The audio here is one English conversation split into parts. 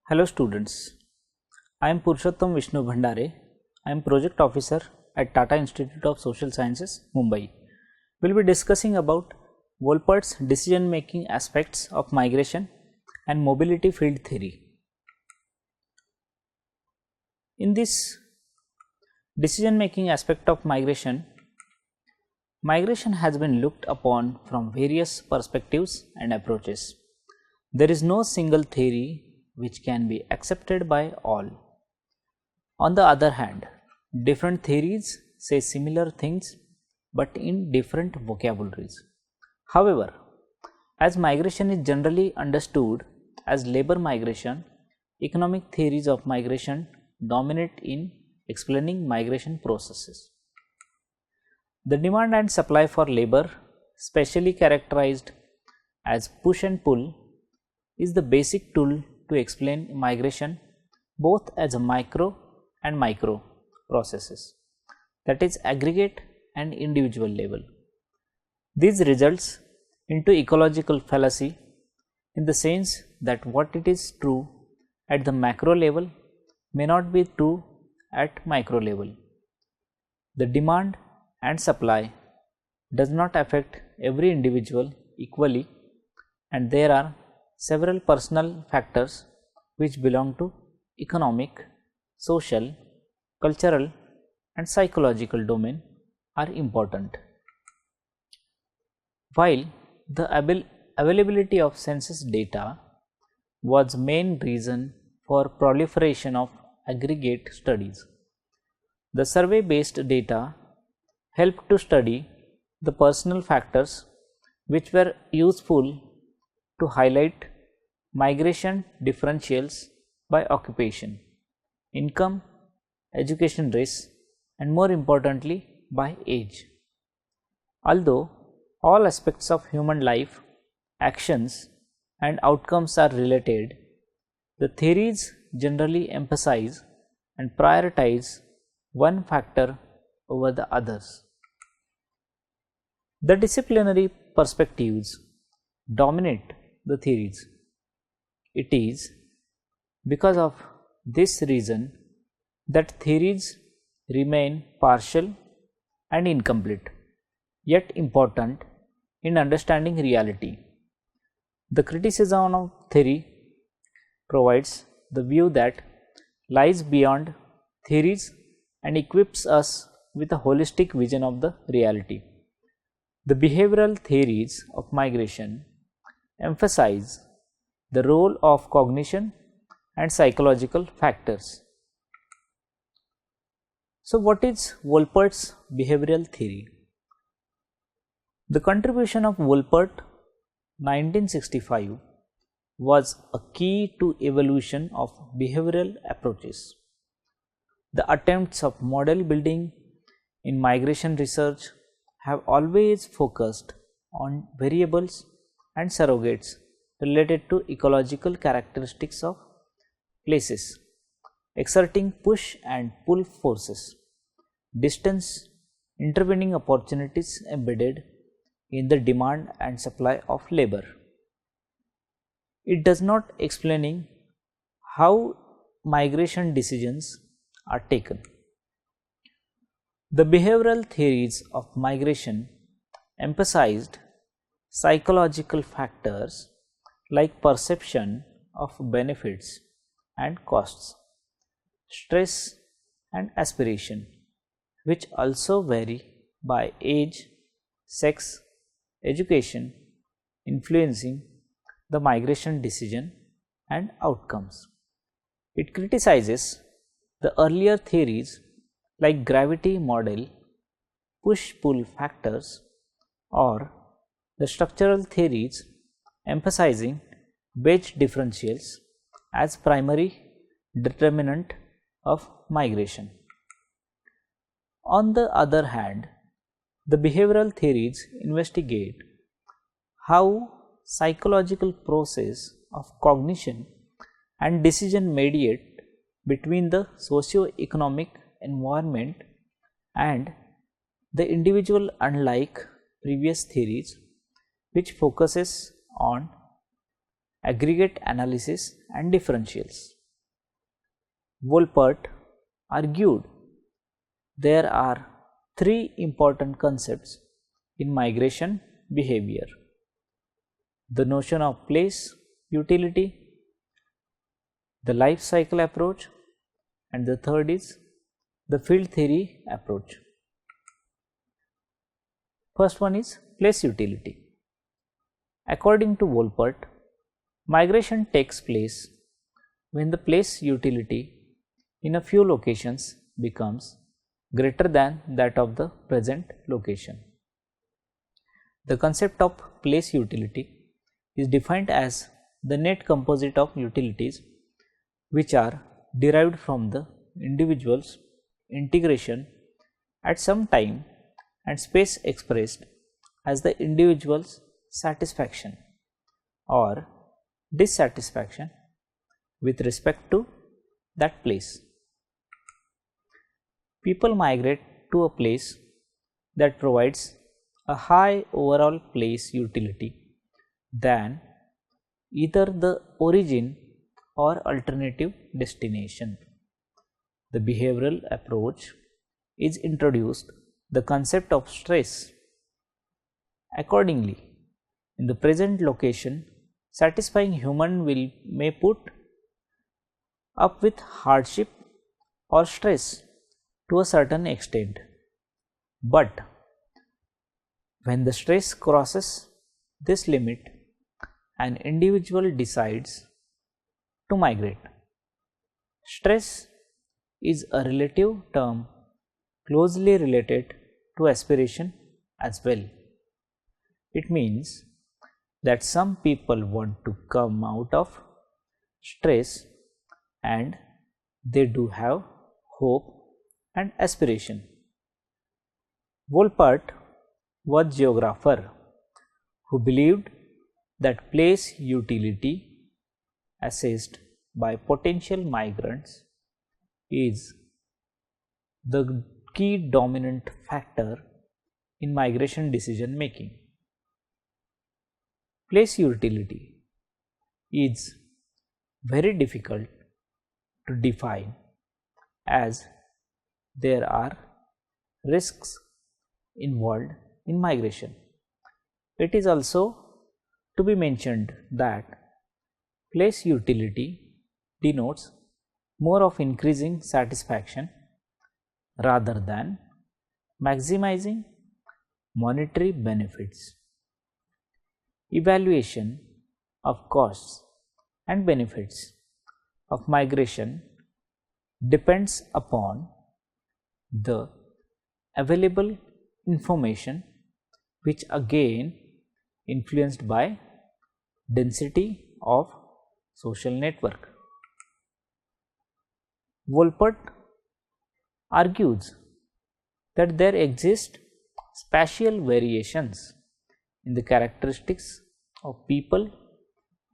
Hello students, I am Purushottam Vishnu Bhandare. I am Project Officer at Tata Institute of Social Sciences, Mumbai. We will be discussing about Wolpert's decision making aspects of migration and mobility field theory. In this decision making aspect of migration, migration has been looked upon from various perspectives and approaches. There is no single theory which can be accepted by all. On the other hand, different theories say similar things but in different vocabularies. However, as migration is generally understood as labor migration, economic theories of migration dominate in explaining migration processes. The demand and supply for labor, specially characterized as push and pull, is the basic tool to explain migration both as a micro and micro processes, that is aggregate and individual level. This results into ecological fallacy in the sense that what it is true at the macro level may not be true at micro level. The demand and supply does not affect every individual equally, and there are several personal factors which belong to economic, social, cultural and psychological domain are important. While the availability of census data was main reason for proliferation of aggregate studies, the survey based data helped to study the personal factors which were useful to highlight migration differentials by occupation, income, education race and more importantly by age. Although all aspects of human life, actions and outcomes are related, the theories generally emphasize and prioritize one factor over the others. The disciplinary perspectives dominate the theories. It is because of this reason that theories remain partial and incomplete, yet important in understanding reality. The criticism of theory provides the view that lies beyond theories and equips us with a holistic vision of the reality. The behavioral theories of migration emphasize the role of cognition and psychological factors. So, what is Wolpert's behavioral theory? The contribution of Wolpert 1965 was a key to evolution of behavioral approaches. The attempts of model building in migration research have always focused on variables and surrogates related to ecological characteristics of places, exerting push and pull forces, distance, intervening opportunities embedded in the demand and supply of labor. It does not explaining how migration decisions are taken. The behavioral theories of migration emphasized psychological factors like perception of benefits and costs, stress and aspiration, which also vary by age, sex, education, influencing the migration decision and outcomes. It criticizes the earlier theories like gravity model, push-pull factors, or the structural theories emphasizing wage differentials as primary determinant of migration. On the other hand, the behavioral theories investigate how psychological process of cognition and decision mediate between the socio-economic environment and the individual, unlike previous theories which focuses on aggregate analysis and differentials. Wolpert argued there are three important concepts in migration behavior: the notion of place utility, the life cycle approach, and the third is the field theory approach. First one is place utility. According to Wolpert, migration takes place when the place utility in a few locations becomes greater than that of the present location. The concept of place utility is defined as the net composite of utilities which are derived from the individual's integration at some time and space expressed as the individual's satisfaction or dissatisfaction with respect to that place. People migrate to a place that provides a high overall place utility than either the origin or alternative destination. The behavioral approach is introduced the concept of stress. Accordingly, in the present location, satisfying human will may put up with hardship or stress to a certain extent, but when the stress crosses this limit, an individual decides to migrate. Stress is a relative term closely related to aspiration as well. It means that some people want to come out of stress and they do have hope and aspiration. Wolpert was a geographer who believed that place utility assessed by potential migrants is the key dominant factor in migration decision making. Place utility is very difficult to define as there are risks involved in migration. It is also to be mentioned that place utility denotes more of increasing satisfaction rather than maximizing monetary benefits. Evaluation of costs and benefits of migration depends upon the available information, which again influenced by density of social network. Wolpert argues that there exist spatial variations in the characteristics of people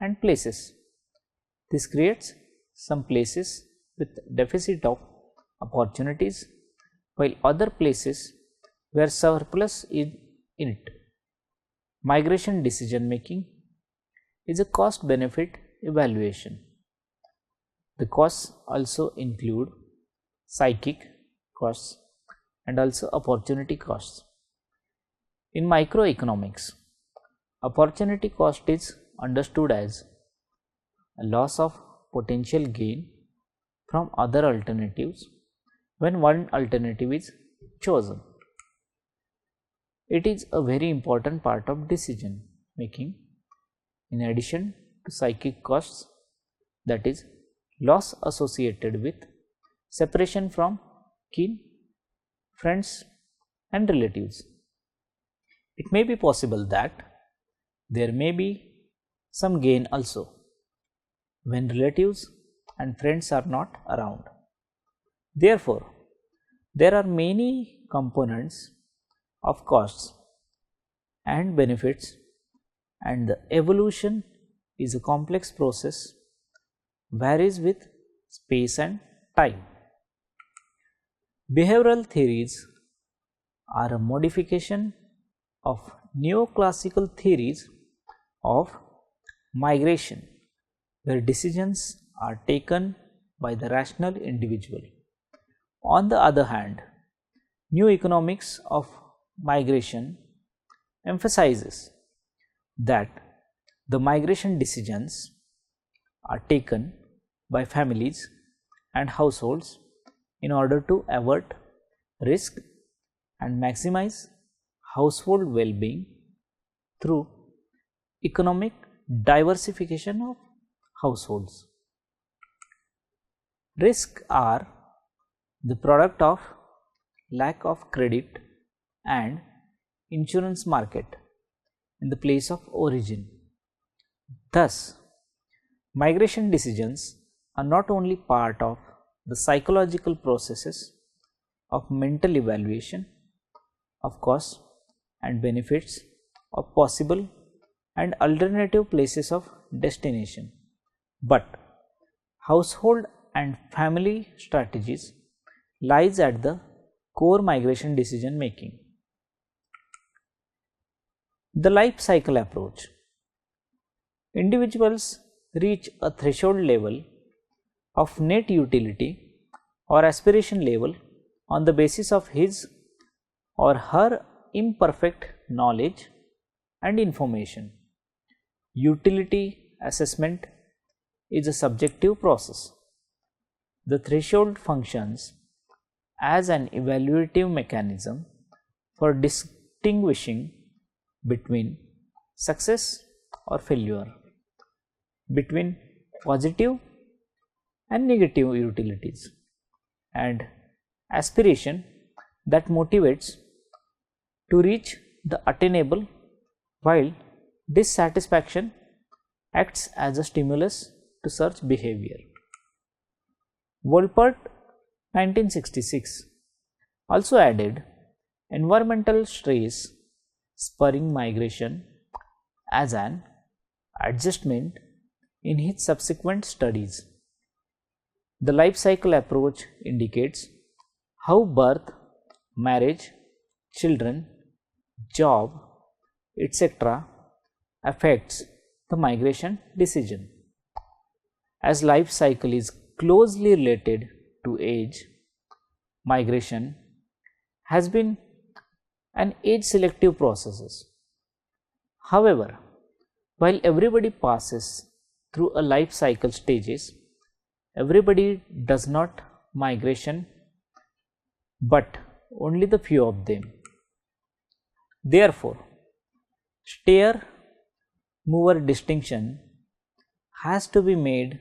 and places. This creates some places with deficit of opportunities, while other places where surplus is in it. Migration decision making is a cost benefit evaluation. The costs also include psychic costs and also opportunity costs. In microeconomics, opportunity cost is understood as a loss of potential gain from other alternatives when one alternative is chosen. It is a very important part of decision making in addition to psychic costs, that is loss associated with separation from kin, friends and relatives. It may be possible that there may be some gain also when relatives and friends are not around. Therefore, there are many components of costs and benefits, and the evolution is a complex process, varies with space and time. Behavioral theories are a modification of neoclassical theories of migration where decisions are taken by the rational individual. On the other hand, new economics of migration emphasizes that the migration decisions are taken by families and households in order to avert risk and maximize household well-being through economic diversification of households. Risks are the product of lack of credit and insurance market in the place of origin. Thus, migration decisions are not only part of the psychological processes of mental evaluation of costs and benefits of possible and alternative places of destination, but household and family strategies lies at the core migration decision making. The life cycle approach. Individuals reach a threshold level of net utility or aspiration level on the basis of his or her imperfect knowledge and information. Utility assessment is a subjective process. The threshold functions as an evaluative mechanism for distinguishing between success or failure, between positive and negative utilities, and aspiration that motivates to reach the attainable, while dissatisfaction acts as a stimulus to such behavior. Wolpert 1966 also added environmental stress spurring migration as an adjustment in his subsequent studies. The life cycle approach indicates how birth, marriage, children, job, etc. affects the migration decision. As life cycle is closely related to age, migration has been an age selective process. However, while everybody passes through a life cycle stages, everybody does not migration, but only the few of them. Therefore, stayer mover distinction has to be made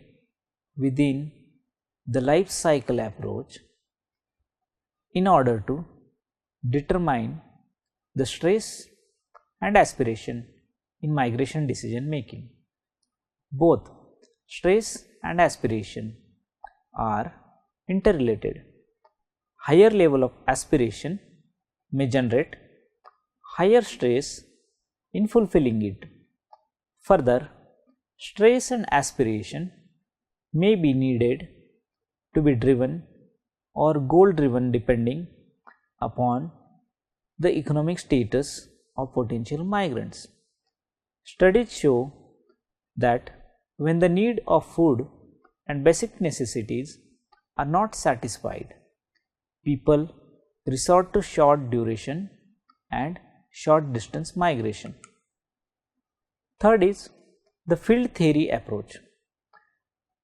within the life cycle approach in order to determine the stress and aspiration in migration decision making. Both stress and aspiration are interrelated. Higher level of aspiration may generate higher stress in fulfilling it. Further, stress and aspiration may be needed to be driven or goal driven depending upon the economic status of potential migrants. Studies show that when the need of food and basic necessities are not satisfied, people resort to short duration and short distance migration. Third is the field theory approach.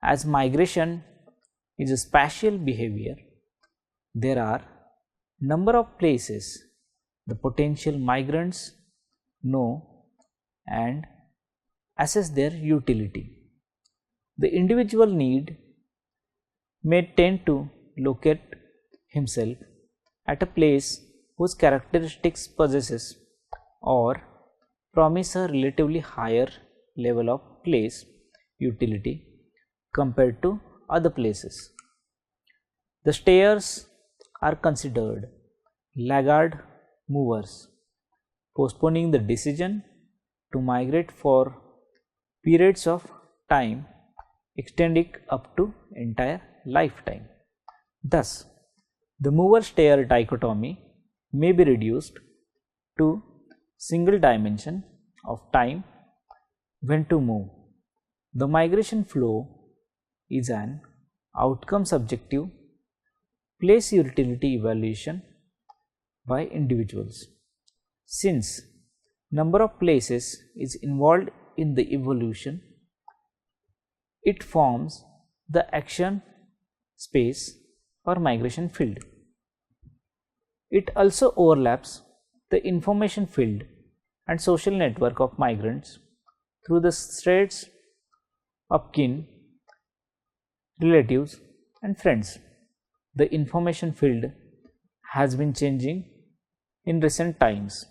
As migration is a spatial behavior, there are number of places the potential migrants know and assess their utility. The individual need may tend to locate himself at a place whose characteristics possesses or promise a relatively higher level of place utility compared to other places. The stayers are considered laggard movers, postponing the decision to migrate for periods of time extending up to entire lifetime. Thus, the mover-stayer dichotomy may be reduced to single dimension of time when to move. The migration flow is an outcome subjective place utility evaluation by individuals. Since number of places is involved in the evolution, it forms the action space or migration field. It also overlaps the information field and social network of migrants through the threads of kin, relatives and friends. The information field has been changing in recent times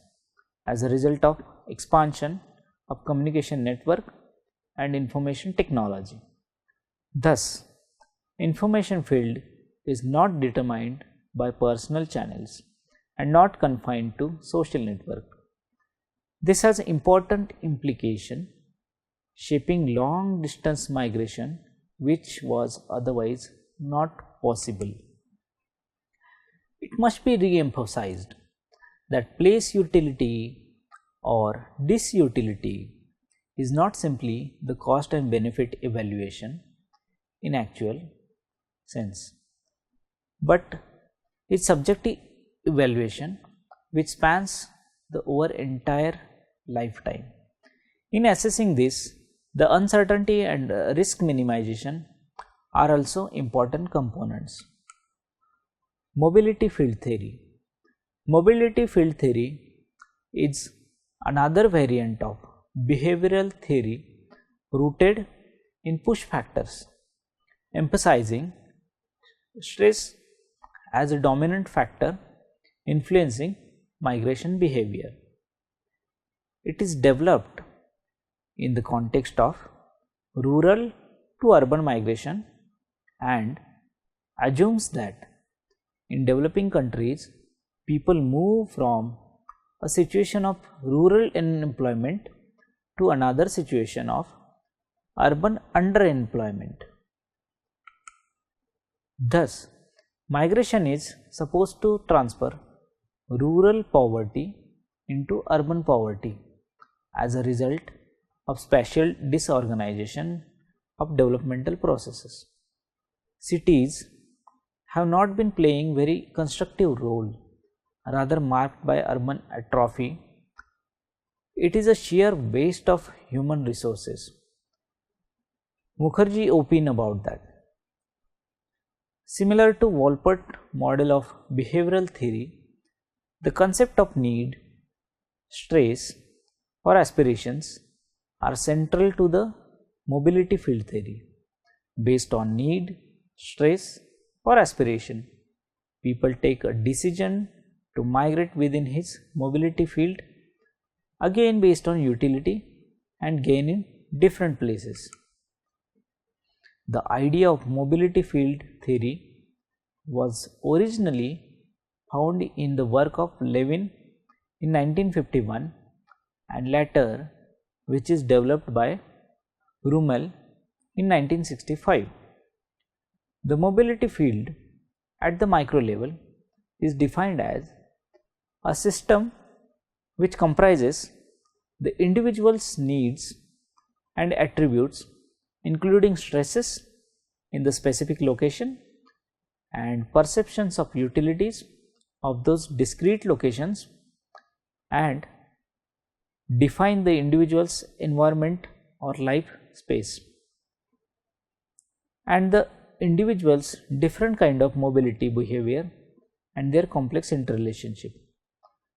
as a result of expansion of communication network and information technology. Thus, information field is not determined by personal channels and not confined to social network. This has important implication shaping long distance migration which was otherwise not possible. It must be re-emphasized that place utility or disutility is not simply the cost and benefit evaluation in actual sense, but its subjective evaluation which spans the over entire lifetime. In assessing this, the uncertainty and risk minimization are also important components. Mobility field theory. Mobility field theory is another variant of behavioral theory rooted in push factors, emphasizing stress as a dominant factor influencing migration behavior. It is developed in the context of rural to urban migration and assumes that in developing countries, people move from a situation of rural unemployment to another situation of urban underemployment. Thus, migration is supposed to transfer rural poverty into urban poverty as a result of spatial disorganization of developmental processes. Cities have not been playing very constructive role, rather marked by urban atrophy. It is a sheer waste of human resources. Mukherjee opined about that. Similar to Wolpert model of behavioral theory, the concept of need, stress or aspirations are central to the mobility field theory. Based on need, stress or aspiration, people take a decision to migrate within his mobility field, again based on utility and gain in different places. The idea of mobility field theory was originally found in the work of Levin in 1951 and later which is developed by Rummel in 1965. The mobility field at the micro level is defined as a system which comprises the individual's needs and attributes including stresses in the specific location and perceptions of utilities of those discrete locations and define the individual's environment or life space and the individual's different kind of mobility behavior and their complex interrelationship.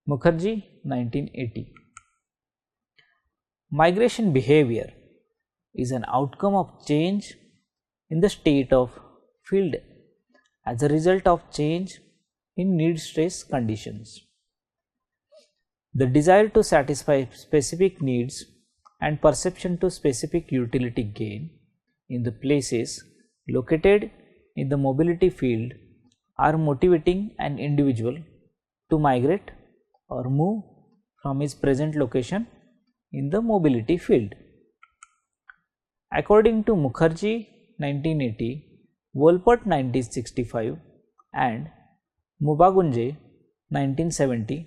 Mukherjee, 1980. Migration behavior is an outcome of change in the state of field as a result of change in need stress conditions. The desire to satisfy specific needs and perception to specific utility gain in the places located in the mobility field are motivating an individual to migrate or move from his present location in the mobility field. According to Mukherjee 1980, Wolpert 1965 and Mubagunje 1970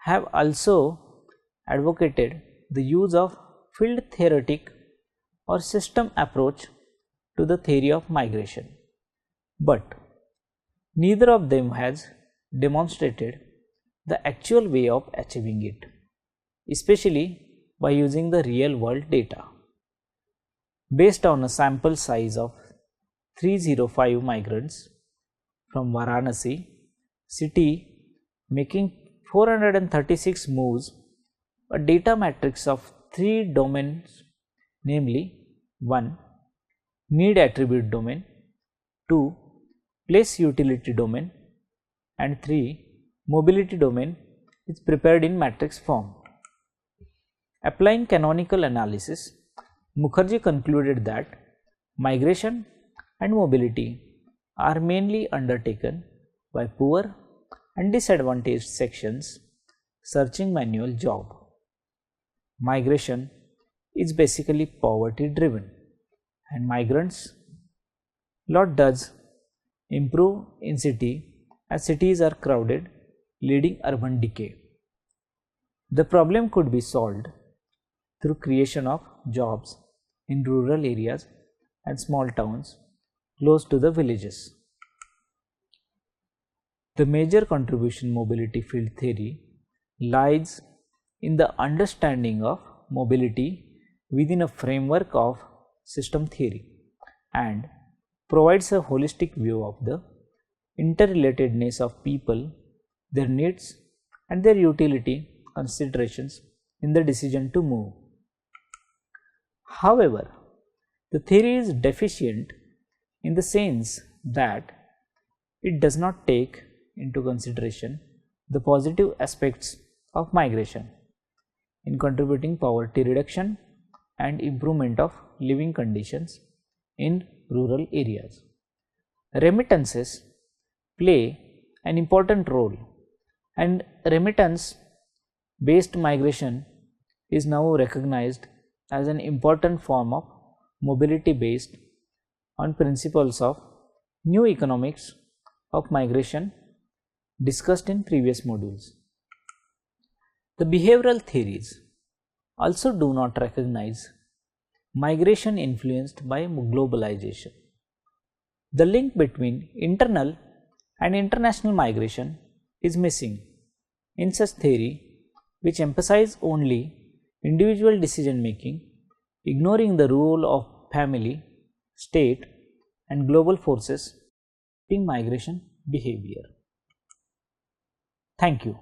have also advocated the use of field theoretic or system approach to the theory of migration, but neither of them has demonstrated the actual way of achieving it, especially by using the real world data. Based on a sample size of 305 migrants from Varanasi city making 436 moves, a data matrix of 3 domains, namely 1. Need attribute domain, 2. Place utility domain, and 3. Mobility domain is prepared in matrix form. Applying canonical analysis, Mukherjee concluded that migration and mobility are mainly undertaken by poor and disadvantaged sections searching manual job. Migration is basically poverty driven, and migrants lot does improve in city as cities are crowded, leading urban decay. The problem could be solved through creation of jobs in rural areas and small towns close to the villages. The major contribution mobility field theory lies in the understanding of mobility within a framework of system theory and provides a holistic view of the interrelatedness of people, their needs and their utility considerations in the decision to move. However, the theory is deficient in the sense that it does not take into consideration the positive aspects of migration in contributing poverty reduction and improvement of living conditions in rural areas. Remittances play an important role, and remittance based migration is now recognized as an important form of mobility based on principles of new economics of migration discussed in previous modules. The behavioral theories also do not recognize migration influenced by globalization. The link between internal and international migration is missing in such theory, which emphasize only individual decision making, ignoring the role of family, state and global forces in migration behavior. Thank you.